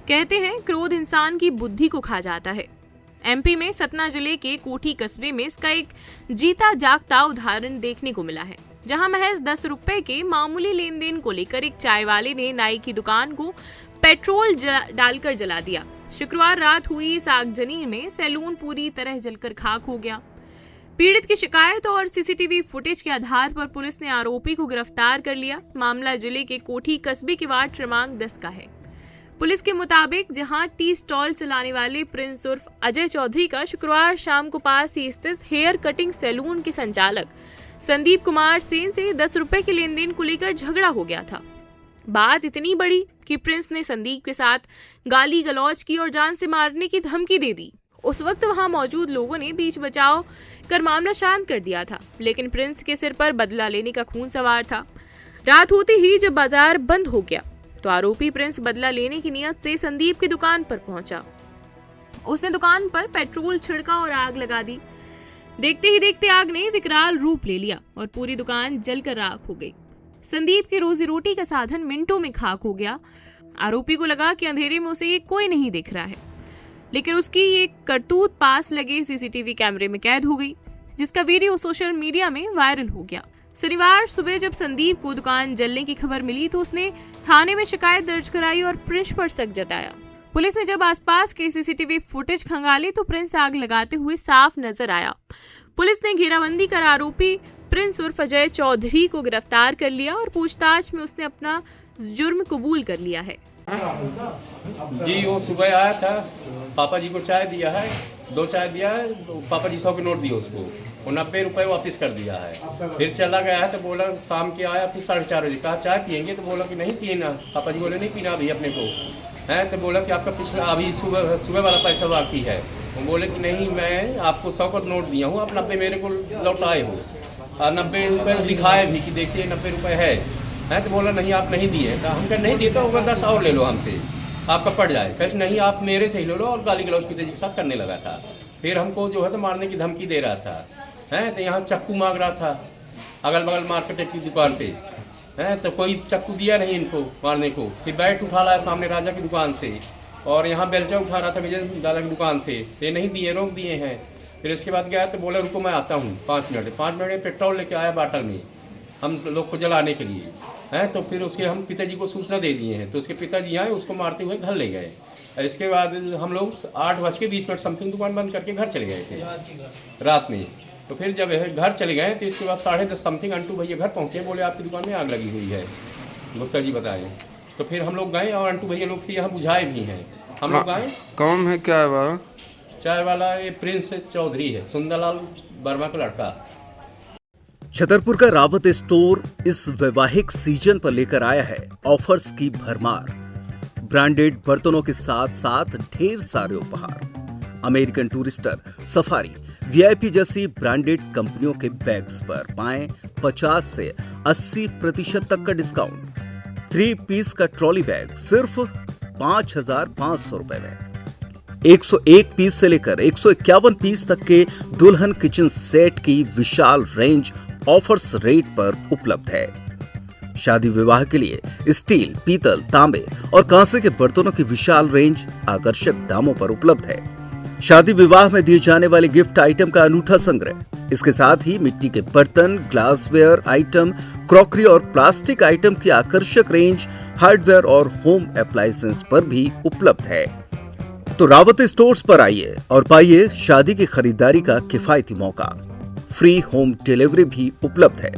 कहते हैं क्रोध इंसान की बुद्धि को खा जाता है। एमपी में सतना जिले के कोठी कस्बे में इसका एक जीता जागता उदाहरण देखने को मिला है, जहां महज 10 रुपए के मामूली लेन देन को लेकर एक चाय वाले ने नाई की दुकान को पेट्रोल डालकर जला दिया। शुक्रवार रात हुई इस आगजनी में सैलून पूरी तरह जलकर खाक हो गया। पीड़ित की शिकायत और सीसीटीवी फुटेज के आधार पर पुलिस ने आरोपी को गिरफ्तार कर लिया। मामला जिले के कोठी कस्बे के वार्ड क्रमांक 10 का है। पुलिस के मुताबिक जहां टी स्टॉल चलाने वाले प्रिंस उर्फ अजय चौधरी का शुक्रवार शाम को पास ही स्थित हेयर कटिंग सैलून के संचालक संदीप कुमार सेन से 10 रुपए के लेन देन को लेकर झगड़ा हो गया था। बात इतनी बड़ी कि प्रिंस ने संदीप के साथ गाली गलौज की और जान से मारने की धमकी दे दी। उस वक्त वहां मौजूद लोगों ने बीच बचाव कर मामला शांत कर दिया था, लेकिन प्रिंस के सिर पर बदला लेने का खून सवार था। रात होते ही जब बाजार बंद हो गया तो आरोपी प्रिंस बदला लेने की नियत से संदीप की दुकान पर पहुंचा। उसने दुकान पर पेट्रोल छिड़का और आग लगा दी। देखते ही देखते आग ने विकराल रूप ले लिया और पूरी दुकान जलकर राख हो गई। संदीप की रोजी रोटी का साधन मिनटों में खाक हो गया। आरोपी को लगा कि अंधेरे में उसे ये कोई नहीं दिख रहा है, लेकिन उसकी ये करतूत पास लगे सीसीटीवी कैमरे में कैद हो गई, जिसका वीडियो सोशल मीडिया में वायरल हो गया। शनिवार सुबह जब संदीप को दुकान जलने की खबर मिली तो उसने थाने में शिकायत दर्ज कराई और प्रिंस पर शक जताया। पुलिस ने जब आसपास के सीसीटीवी फुटेज खंगाली तो प्रिंस आग लगाते हुए साफ नजर आया। पुलिस ने घेराबंदी कर आरोपी प्रिंस उर्फ अजय चौधरी को गिरफ्तार कर लिया और पूछताछ में उसने अपना जुर्म कबूल कर लिया है। जी वो सुबह आया था, पापा जी को चाय दिया है, 2 चाय दिया है, पापा जी 100 के नोट दिए उसको, वो 90 रुपये वापस कर दिया है। फिर चला गया है तो बोला शाम के आया, फिर 4:30 बजे कहा चाय पियेंगे, तो बोला कि नहीं पीना। पापा जी बोले नहीं पीना अभी अपने को है, तो बोला कि आपका पिछला अभी सुबह वाला पैसा बाकी है। वो बोले कि नहीं मैं आपको 100 का नोट दिया हूँ, आप 90 मेरे को लौटाए हो और 90 रुपये लिखाए भी कि देखिए 90 रुपये है, तो बोला नहीं आप नहीं दिए। तो हम कह नहीं दिए तो होगा 10 और ले लो हमसे, आपका पड़ जाए। कहे नहीं आप मेरे से ही ले लो, और गाली गलौज पिताजी के साथ करने लगा था। फिर हमको जो है तो मारने की धमकी दे रहा था, हैं तो यहाँ चक्कू मांग रहा था अगल बगल मार्केट की दुकान पे, हैं तो कोई चक्कू दिया नहीं इनको मारने को। फिर बैट उठा लाया सामने राजा की दुकान से, और यहाँ बेलचा उठा रहा था विजय दादा की दुकान से, ये नहीं दिए, रोक दिए हैं। फिर इसके बाद गया तो बोला रुको मैं आता हूँ 5 मिनट में पेट्रोल लेके आया बाटल में हम लोग को जलाने के लिए, हैं तो फिर उसके हम पिताजी को सूचना दे दिए हैं, तो उसके पिताजी आए उसको मारते हुए घर ले गए। इसके बाद हम लोग 8:20 समथिंग दुकान बंद करके घर चले गए थे रात में। तो फिर जब घर चले गए तो इसके बाद 10:30 समथिंग अंटू भैया घर पहुँचे, बोले आपकी दुकान में आग लगी हुई है, गुप्ता जी बताए। तो फिर हम लोग गए और अंटू भैया लोग फिर यहाँ बुझाए भी हैं। हम लोग गए। कौन है क्या है? चाय वाला ये प्रिंस चौधरी है, सुंदरलाल वर्मा का लड़का। छतरपुर का रावत स्टोर इस वैवाहिक सीजन पर लेकर आया है ऑफर्स की भरमार। ब्रांडेड बर्तनों के साथ साथ ढेर सारे उपहार। अमेरिकन टूरिस्टर, सफारी, वीआईपी जैसी ब्रांडेड कंपनियों के बैग्स पर पाएं 50 से 80% तक का डिस्काउंट। 3 पीस का ट्रॉली बैग सिर्फ 5,500 रुपए में। 101 पीस से लेकर 151 पीस तक के दुल्हन किचन सेट की विशाल रेंज ऑफर्स रेट पर उपलब्ध है। शादी विवाह के लिए स्टील, पीतल, तांबे और कांसे के बर्तनों की विशाल रेंज आकर्षक दामों पर उपलब्ध है। शादी विवाह में दिए जाने वाले गिफ्ट आइटम का अनूठा संग्रह, इसके साथ ही मिट्टी के बर्तन, ग्लासवेयर आइटम, क्रॉकरी और प्लास्टिक आइटम की आकर्षक रेंज हार्डवेयर और होम अप्लायंसेस पर भी उपलब्ध है। तो रावत स्टोर्स पर आइए और पाइए शादी की खरीदारी का किफायती मौका। फ्री होम डिलीवरी भी उपलब्ध है।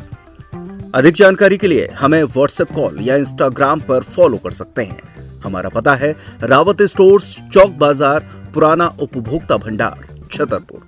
अधिक जानकारी के लिए हमें व्हाट्सएप कॉल या इंस्टाग्राम पर फॉलो कर सकते हैं। हमारा पता है रावत स्टोर्स, चौक बाजार, पुराना उपभोक्ता भंडार, छतरपुर।